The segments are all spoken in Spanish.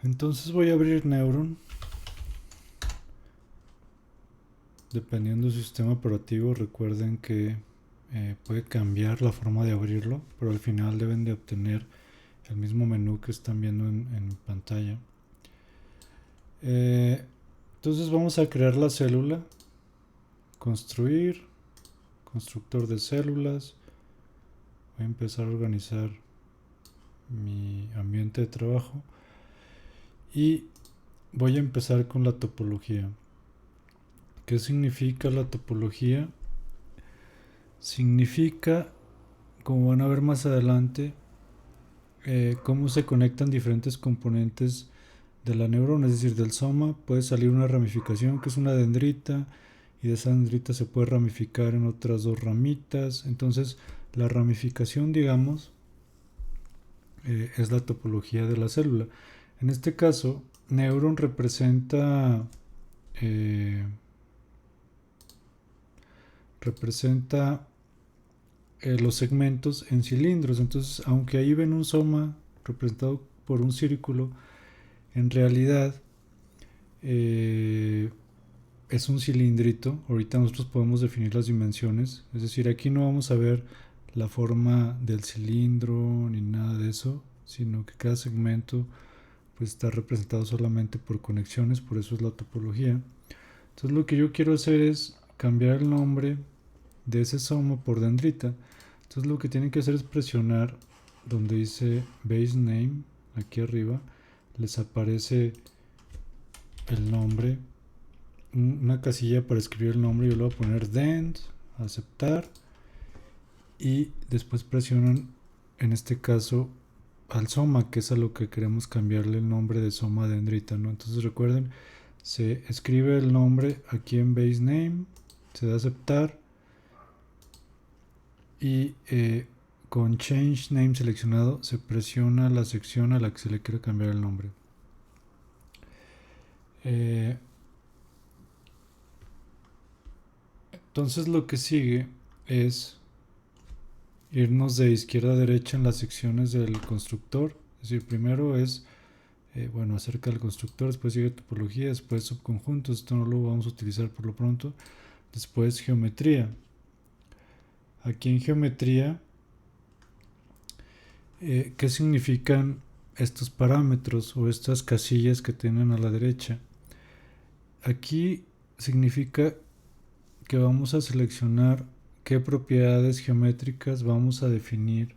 Entonces voy a abrir Neuron. Dependiendo del sistema operativo, recuerden que puede cambiar la forma de abrirlo, pero al final deben de obtener el mismo menú que están viendo en pantalla. Entonces vamos a crear la célula, construir, constructor de células. Voy a empezar a organizar mi ambiente de trabajo y voy a empezar con la topología. ¿Qué significa la topología? Significa, como van a ver más adelante, cómo se conectan diferentes componentes de la neurona, es decir, del soma puede salir una ramificación que es una dendrita, y de esa dendrita se puede ramificar en otras dos ramitas. Entonces la ramificación, digamos, es la topología de la célula. En este caso, Neuron eh, representa los segmentos en cilindros. Entonces, aunque ahí ven un soma representado por un círculo, en realidad es un cilindrito. Ahorita nosotros podemos definir las dimensiones, es decir, aquí no vamos a ver la forma del cilindro ni nada de eso, sino que cada segmento pues está representado solamente por conexiones, por eso es la topología. Entonces lo que yo quiero hacer es cambiar el nombre de ese soma por dendrita. Entonces lo que tienen que hacer es presionar donde dice base name, aquí arriba les aparece el nombre, una casilla para escribir el nombre. Yo le voy a poner dend, aceptar, y después presionan, en este caso, al soma, que es a lo que queremos cambiarle el nombre de soma dendrita, ¿no? Entonces recuerden, se escribe el nombre aquí en base name, se da a aceptar, y con change name seleccionado se presiona la sección a la que se le quiere cambiar el nombre. Entonces lo que sigue es irnos de izquierda a derecha en las secciones del constructor. Es decir, primero es acerca del constructor, después sigue topología, después subconjuntos. Esto no lo vamos a utilizar por lo pronto. Después geometría. Aquí en geometría, ¿qué significan estos parámetros o estas casillas que tienen a la derecha? Aquí significa que vamos a seleccionar qué propiedades geométricas vamos a definir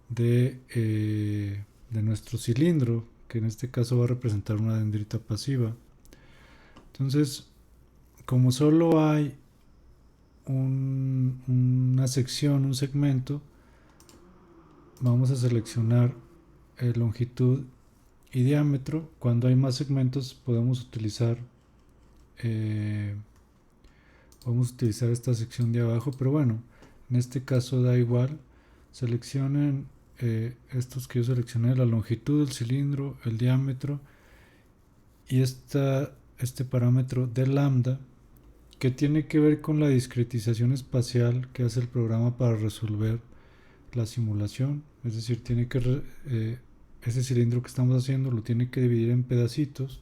de nuestro cilindro, que en este caso va a representar una dendrita pasiva. Entonces, como solo hay una sección, un segmento, vamos a seleccionar longitud y diámetro. Cuando hay más segmentos eh, podemos utilizar esta sección de abajo, pero bueno, en este caso da igual. Seleccionen estos que yo seleccioné: la longitud del cilindro, el diámetro y este parámetro de lambda, que tiene que ver con la discretización espacial que hace el programa para resolver la simulación. Es decir, ese cilindro que estamos haciendo lo tiene que dividir en pedacitos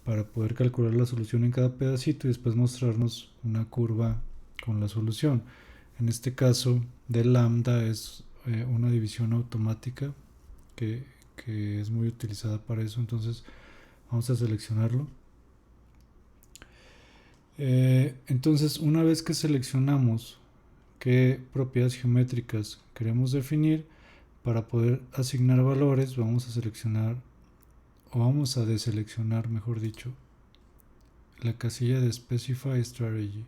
para poder calcular la solución en cada pedacito y después mostrarnos una curva con la solución. En este caso de lambda es una división automática que, que es muy utilizada para eso. Entonces vamos a seleccionarlo. Entonces, una vez que seleccionamos qué propiedades geométricas queremos definir, para poder asignar valores vamos a seleccionar, o vamos a deseleccionar, mejor dicho, la casilla de Specify Strategy,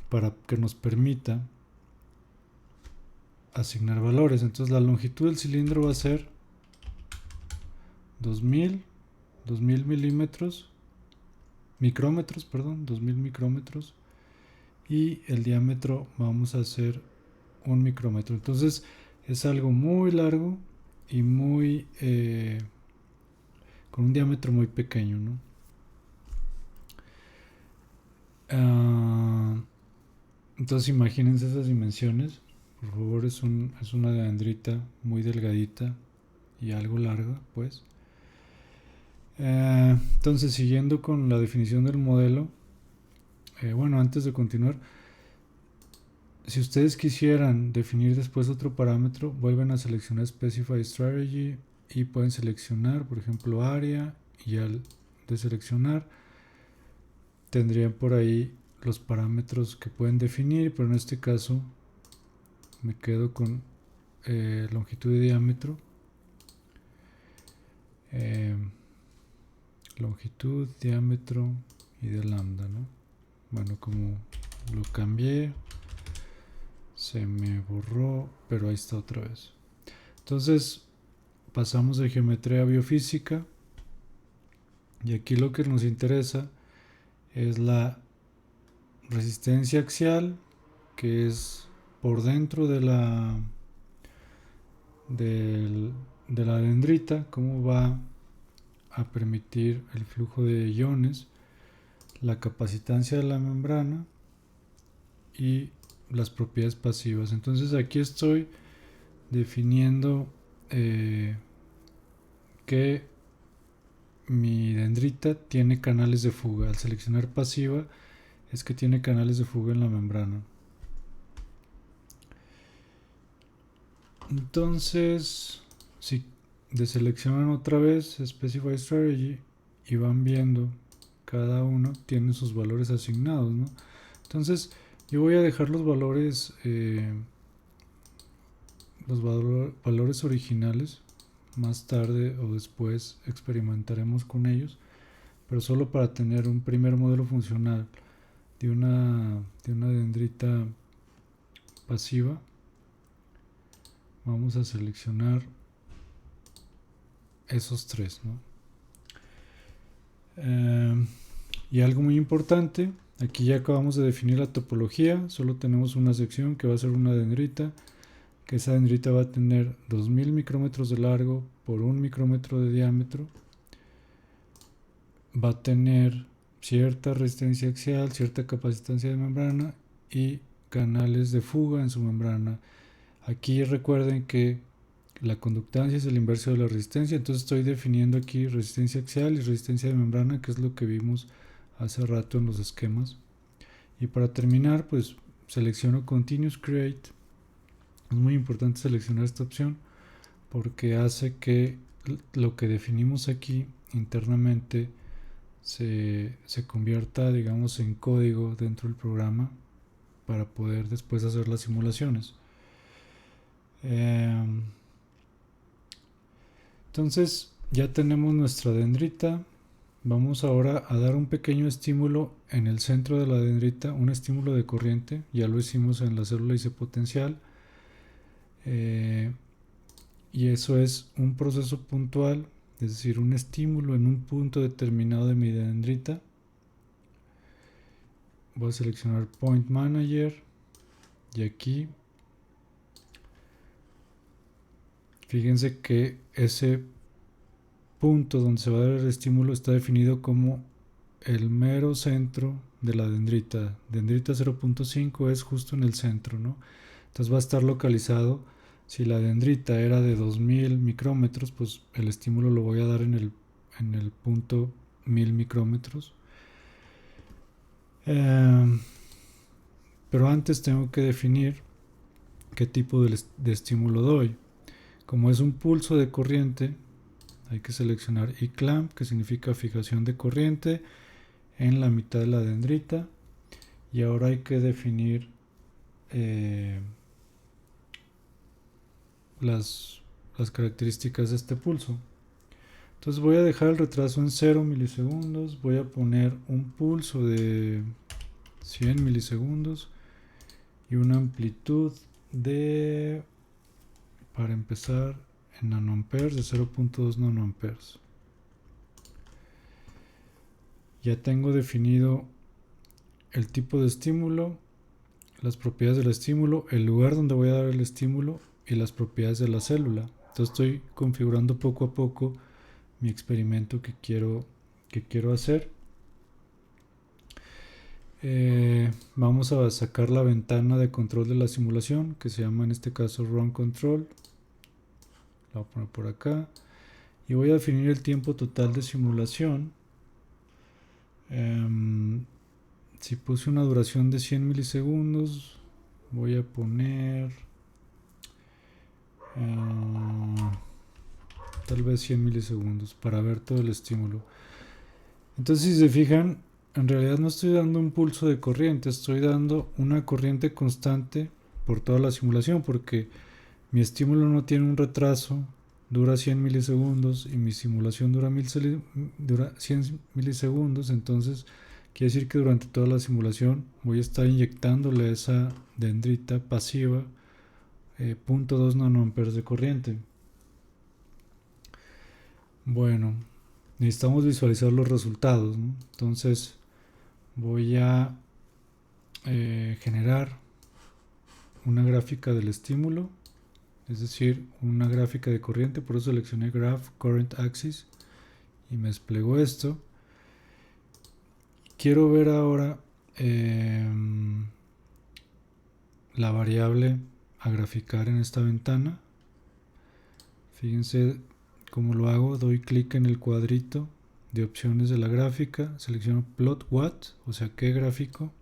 para que nos permita asignar valores. Entonces la longitud del cilindro va a ser 2000 milímetros, micrómetros, perdón, 2000 micrómetros, y el diámetro vamos a hacer 1 micrómetro. Entonces es algo muy largo y con un diámetro muy pequeño, ¿no? Entonces imagínense esas dimensiones. Por favor, es una dendrita muy delgadita. y algo larga, pues. Entonces, siguiendo con la definición del modelo, bueno, antes de continuar, si ustedes quisieran definir después otro parámetro, vuelven a seleccionar Specify Strategy y pueden seleccionar, por ejemplo, área, y al deseleccionar tendrían por ahí los parámetros que pueden definir, pero en este caso me quedo con longitud y diámetro, longitud, diámetro y de lambda, ¿no? Bueno, como lo cambié, se me borró, pero ahí está otra vez. Entonces pasamos de geometría a biofísica, y aquí lo que nos interesa es la resistencia axial, que es por dentro de de la dendrita, cómo va a permitir el flujo de iones, la capacitancia de la membrana y las propiedades pasivas. Entonces aquí estoy definiendo que mi dendrita tiene canales de fuga. Al seleccionar pasiva es que tiene canales de fuga en la membrana. Entonces, si deseleccionan otra vez Specify Strategy y van viendo, cada uno tiene sus valores asignados, ¿no? Entonces, yo voy a dejar los valores valores originales. Más tarde o después experimentaremos con ellos, pero solo para tener un primer modelo funcional de una dendrita pasiva, vamos a seleccionar esos tres, ¿no? Y algo muy importante, aquí ya acabamos de definir la topología, solo tenemos una sección que va a ser una dendrita, que esa dendrita va a tener 2000 micrómetros de largo por 1 micrómetro de diámetro, va a tener cierta resistencia axial, cierta capacitancia de membrana y canales de fuga en su membrana. Aquí recuerden que la conductancia es el inverso de la resistencia, entonces estoy definiendo aquí resistencia axial y resistencia de membrana, que es lo que vimos hace rato en los esquemas. Y para terminar, pues selecciono Continuous Create. Es muy importante seleccionar esta opción porque hace que lo que definimos aquí internamente se convierta, digamos, en código dentro del programa para poder después hacer las simulaciones. Entonces ya tenemos nuestra dendrita. Vamos ahora a dar un pequeño estímulo en el centro de la dendrita, un estímulo de corriente. Ya lo hicimos en la célula isopotencial. Y eso es un proceso puntual, es decir, un estímulo en un punto determinado de mi dendrita. Voy a seleccionar Point Manager y aquí fíjense que ese punto donde se va a dar el estímulo está definido como el mero centro de la dendrita. Dendrita 0.5 es justo en el centro, ¿no? Entonces va a estar localizado. Si la dendrita era de 2000 micrómetros, pues el estímulo lo voy a dar en el punto 1000 micrómetros. Pero antes tengo que definir qué tipo de estímulo doy. Como es un pulso de corriente, hay que seleccionar E-clamp, que significa fijación de corriente, en la mitad de la dendrita. Y ahora hay que definir las características de este pulso. Entonces voy a dejar el retraso en 0 milisegundos, voy a poner un pulso de 100 milisegundos y una amplitud de, para empezar, en nanoamperes de 0.2 nanoamperes. Ya tengo definido el tipo de estímulo, las propiedades del estímulo, el lugar donde voy a dar el estímulo y las propiedades de la célula. Entonces estoy configurando poco a poco mi experimento que quiero hacer. Vamos a sacar la ventana de control de la simulación, que se llama en este caso Run Control. La voy a poner por acá y voy a definir el tiempo total de simulación. Si puse una duración de 100 milisegundos, voy a poner tal vez 100 milisegundos para ver todo el estímulo. Entonces, si se fijan, en realidad no estoy dando un pulso de corriente, estoy dando una corriente constante por toda la simulación, porque mi estímulo no tiene un retraso, dura 100 milisegundos y mi simulación dura 100 milisegundos. Entonces quiere decir que durante toda la simulación voy a estar inyectándole esa dendrita pasiva 0.2 nanoamperes de corriente. Bueno, necesitamos visualizar los resultados, ¿no? Entonces voy a generar una gráfica del estímulo, es decir, una gráfica de corriente. Por eso seleccioné Graph Current Axis y me desplegó esto. Quiero ver ahora la variable a graficar en esta ventana. Fíjense cómo lo hago. Doy clic en el cuadrito de opciones de la gráfica, selecciono Plot What, o sea, qué gráfico,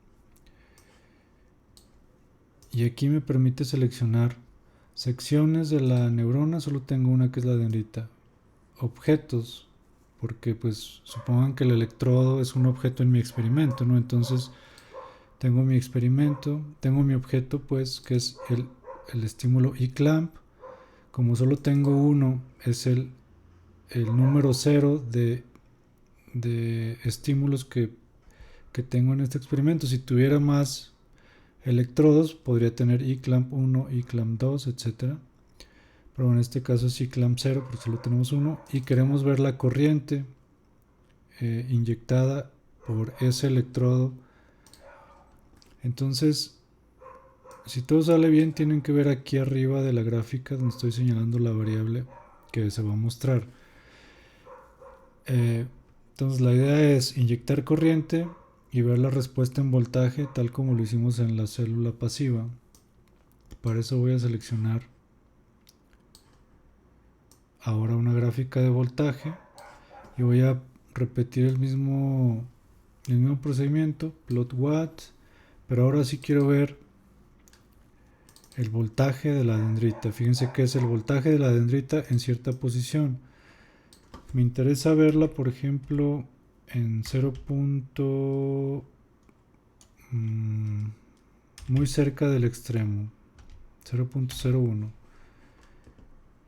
y aquí me permite seleccionar secciones de la neurona. Solo tengo una, que es la dendrita. Objetos, porque pues supongan que el electrodo es un objeto en mi experimento, ¿no? Entonces tengo mi experimento, tengo mi objeto, pues, que es el estímulo E-clamp. Como solo tengo uno, es el número 0 de estímulos que tengo en este experimento. Si tuviera más electrodos, podría tener E-clamp 1, E-clamp 2, etcétera. Pero en este caso es E-clamp 0, porque solo tenemos uno. Y queremos ver la corriente inyectada por ese electrodo. Entonces, si todo sale bien, tienen que ver aquí arriba de la gráfica donde estoy señalando la variable que se va a mostrar. Entonces la idea es inyectar corriente y ver la respuesta en voltaje, tal como lo hicimos en la célula pasiva. Para eso voy a seleccionar ahora una gráfica de voltaje y voy a repetir el mismo procedimiento, plot watt, pero ahora sí quiero ver el voltaje de la dendrita. Fíjense que es el voltaje de la dendrita en cierta posición. Me interesa verla, por ejemplo, en 0. Muy cerca del extremo, 0.01,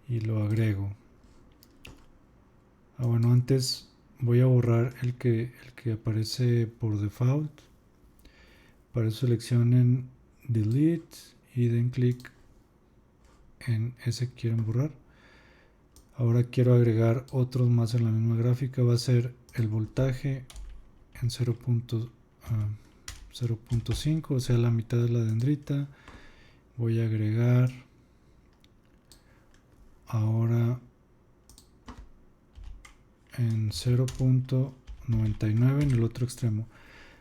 y lo agrego. Bueno, antes voy a borrar el que aparece por default. Para eso seleccionen delete y den clic en ese que quieren borrar. Ahora quiero agregar otros más en la misma gráfica. Va a ser el voltaje en 0.5, o sea, la mitad de la dendrita. Voy a agregar ahora en 0.99 en el otro extremo.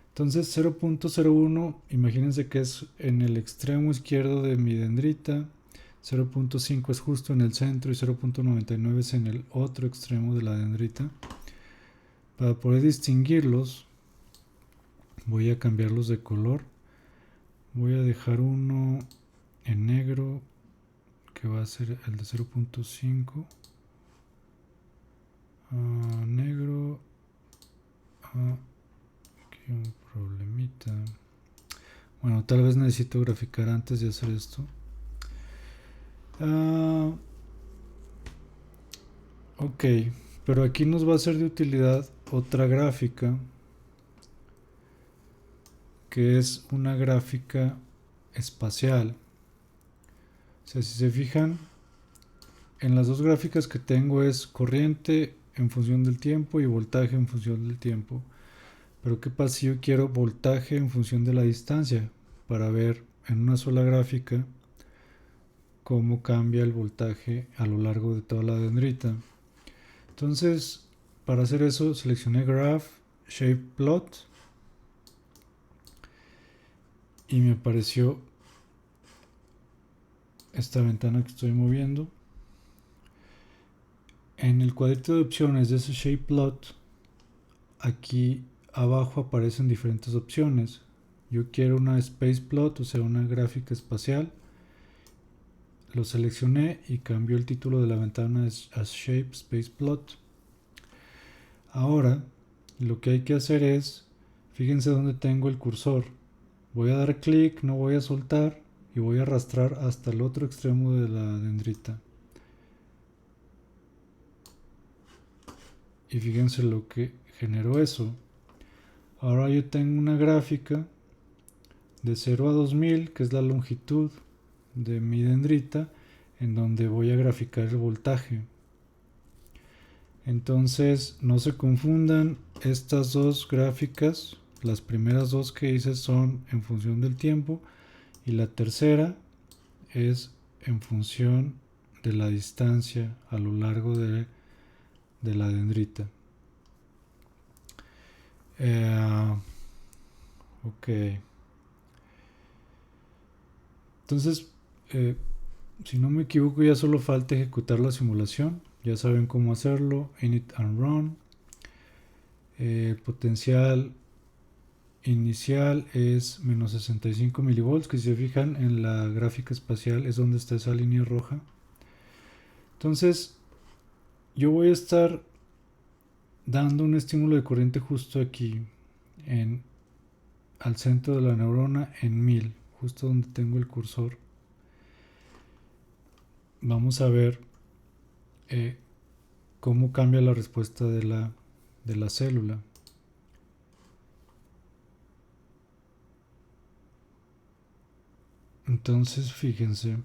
Entonces 0.01, imagínense que es en el extremo izquierdo de mi dendrita, 0.5 es justo en el centro y 0.99 es en el otro extremo de la dendrita. Para poder distinguirlos, voy a cambiarlos de color. Voy a dejar uno en negro, que va a ser el de 0.5. Negro. Aquí un problemita. Bueno, tal vez necesito graficar antes de hacer esto. Ok, pero aquí nos va a ser de utilidad otra gráfica, que es una gráfica espacial. O sea, si se fijan, en las dos gráficas que tengo es corriente en función del tiempo y voltaje en función del tiempo. Pero ¿qué pasa si yo quiero voltaje en función de la distancia? Para ver en una sola gráfica cómo cambia el voltaje a lo largo de toda la dendrita. Entonces, para hacer eso, seleccioné Graph, Shape Plot y me apareció esta ventana que estoy moviendo. En el cuadrito de opciones de ese shape plot, aquí abajo aparecen diferentes opciones. Yo quiero una space plot, o sea, una gráfica espacial. Lo seleccioné y cambió el título de la ventana a Shape Space Plot. Ahora, lo que hay que hacer es, fíjense dónde tengo el cursor. Voy a dar clic, no voy a soltar y voy a arrastrar hasta el otro extremo de la dendrita. Y fíjense lo que generó eso. Ahora yo tengo una gráfica de 0 a 2000, que es la longitud de mi dendrita, en donde voy a graficar el voltaje. Entonces no se confundan estas dos gráficas. Las primeras dos que hice son en función del tiempo y la tercera es en función de la distancia a lo largo de la dendrita. Ok. Entonces, si no me equivoco, ya solo falta ejecutar la simulación. Ya saben cómo hacerlo. Init and run. El potencial inicial es menos 65 milivolts, que si se fijan en la gráfica espacial es donde está esa línea roja. Entonces, yo voy a estar dando un estímulo de corriente justo aquí, al centro de la neurona en 1000, justo donde tengo el cursor. Vamos a ver cómo cambia la respuesta de la célula. Entonces, fíjense,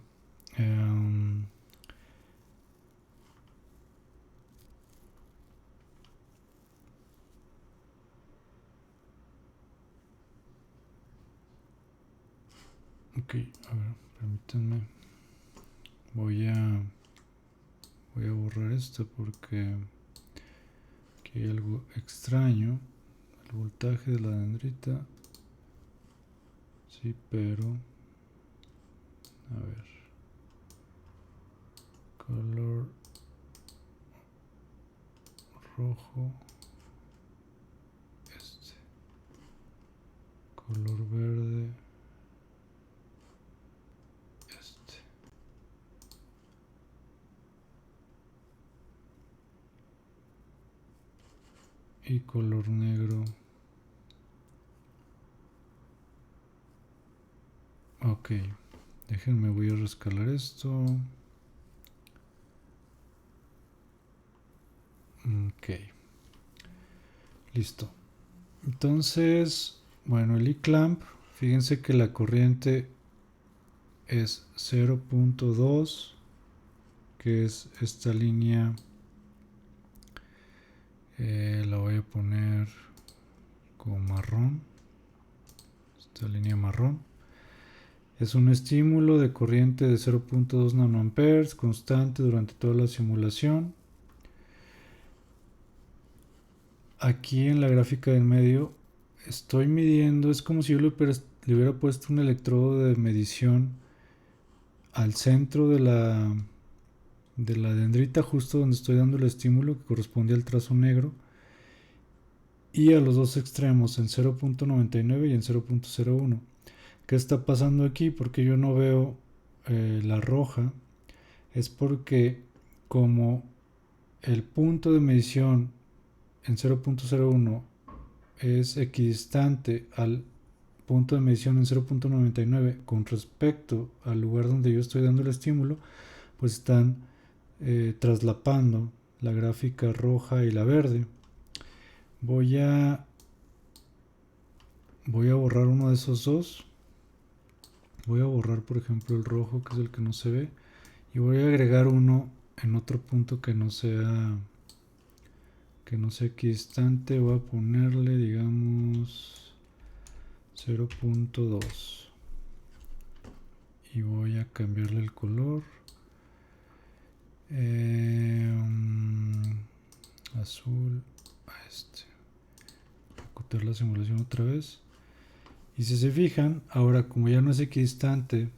ok, a ver, permítanme. Voy a borrar esto porque aquí hay algo extraño. El voltaje de la dendrita. Sí, pero a ver. Color rojo. Color verde. Y color negro. Ok, déjenme, voy a rescalar esto. Ok, listo. Entonces, bueno, el iClamp, fíjense que la corriente es 0.2, que es esta línea. La voy a poner como marrón, esta línea marrón. Es un estímulo de corriente de 0.2 nanoamperes constante durante toda la simulación. Aquí en la gráfica del medio estoy midiendo, es como si yo le hubiera puesto un electrodo de medición al centro de la dendrita, justo donde estoy dando el estímulo, que corresponde al trazo negro, y a los dos extremos, en 0.99 y en 0.01. ¿Qué está pasando aquí? Porque yo no veo la roja. Es porque como el punto de medición en 0.01 es equidistante al punto de medición en 0.99 con respecto al lugar donde yo estoy dando el estímulo, pues están traslapando la gráfica roja y la verde. Voy a borrar uno de esos dos. Voy a borrar, por ejemplo, el rojo, que es el que no se ve, y voy a agregar uno en otro punto que no sea equidistante. Voy a ponerle, digamos, 0.2 y voy a cambiarle el color, azul a este. Ejecutar la simulación otra vez. Y si se fijan, ahora como ya no es equidistante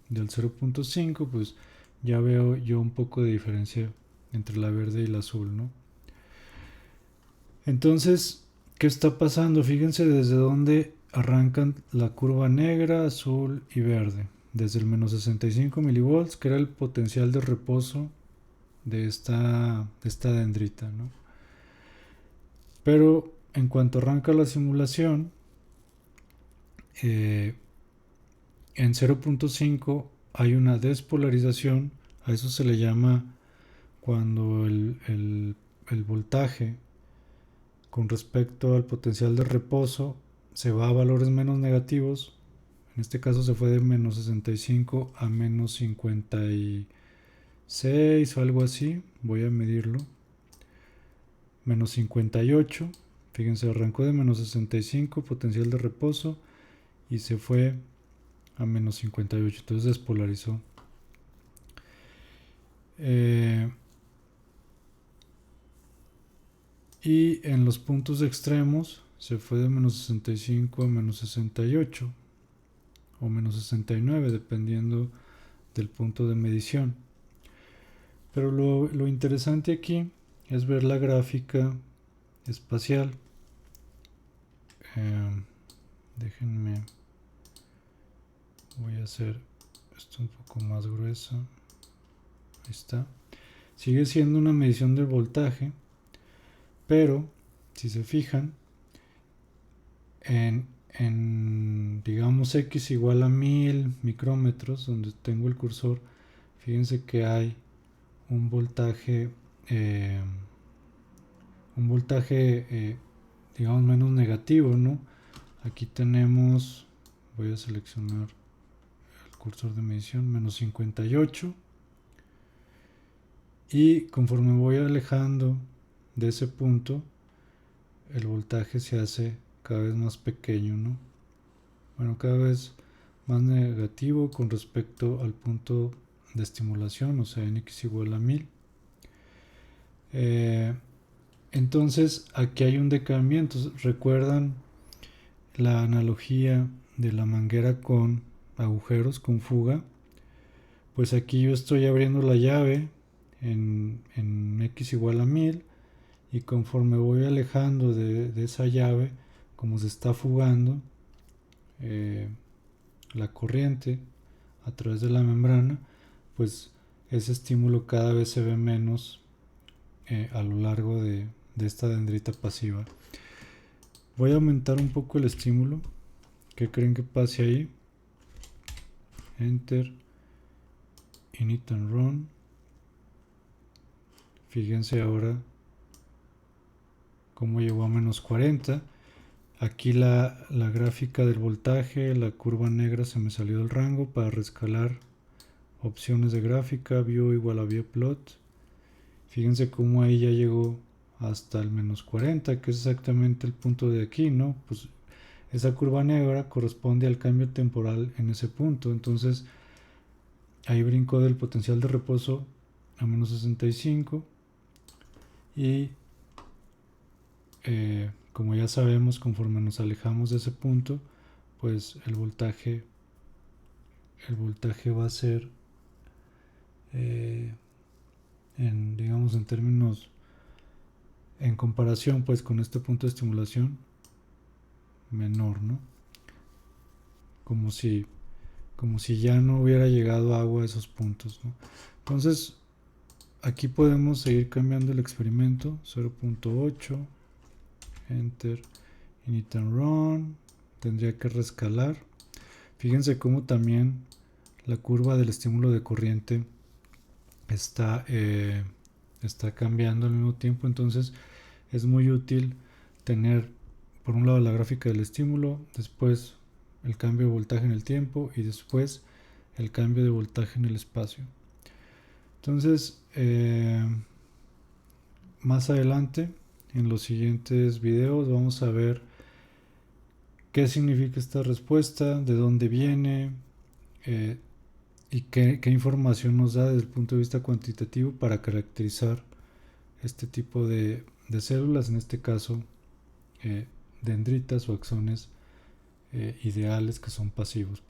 del 0.5, pues ya veo yo un poco de diferencia entre la verde y la azul, ¿no? Entonces, ¿qué está pasando? Fíjense desde dónde arrancan la curva negra, azul y verde. Desde el menos 65 milivolts, que era el potencial de reposo de esta dendrita, ¿no? Pero en cuanto arranca la simulación, en 0.5 hay una despolarización. A eso se le llama cuando el voltaje con respecto al potencial de reposo se va a valores menos negativos. En este caso se fue de menos 65 a menos 56 o algo así. Voy a medirlo. Menos 58. Fíjense, arrancó de menos 65 potencial de reposo y se fue a menos 58. Entonces despolarizó. Y en los puntos extremos se fue de menos 65 a menos 68 o menos 69 dependiendo del punto de medición. Pero lo interesante aquí es ver la gráfica espacial. Déjenme, voy a hacer esto un poco más grueso. Ahí está. Sigue siendo una medición del voltaje, pero si se fijan, en digamos x igual a 1000 micrómetros, donde tengo el cursor, fíjense que hay un voltaje, digamos menos negativo, ¿no? Aquí tenemos, voy a seleccionar el cursor de medición, menos 58, y conforme voy alejando de ese punto, el voltaje se hace cada vez más pequeño, ¿no? Bueno, cada vez más negativo con respecto al punto de estimulación, o sea, en x igual a 1000. Entonces, aquí hay un decaimiento. ¿Recuerdan la analogía de la manguera con agujeros, con fuga? Pues aquí yo estoy abriendo la llave en x igual a 1000 y conforme voy alejando de esa llave, como se está fugando la corriente a través de la membrana, pues ese estímulo cada vez se ve menos a lo largo de esta dendrita pasiva. Voy a aumentar un poco el estímulo. ¿Qué creen que pase ahí? Enter, init and run. Fíjense ahora cómo llegó a menos 40. Aquí la gráfica del voltaje, la curva negra se me salió del rango. Para rescalar opciones de gráfica, view igual a view plot. Fíjense cómo ahí ya llegó hasta el menos 40, que es exactamente el punto de aquí, ¿no? Pues esa curva negra corresponde al cambio temporal en ese punto. Entonces ahí brincó del potencial de reposo a menos 65 y como ya sabemos, conforme nos alejamos de ese punto, pues el voltaje va a ser digamos en términos, en comparación pues con este punto de estimulación, menor, ¿no? Como si ya no hubiera llegado agua a esos puntos, ¿no? Entonces aquí podemos seguir cambiando el experimento. 0.8, enter, init and run. Tendría que rescalar. Fíjense cómo también la curva del estímulo de corriente está cambiando al mismo tiempo. Entonces es muy útil tener por un lado la gráfica del estímulo, después el cambio de voltaje en el tiempo y después el cambio de voltaje en el espacio. Entonces más adelante en los siguientes videos vamos a ver qué significa esta respuesta, de dónde viene y qué información nos da desde el punto de vista cuantitativo para caracterizar este tipo de células, en este caso dendritas o axones ideales que son pasivos.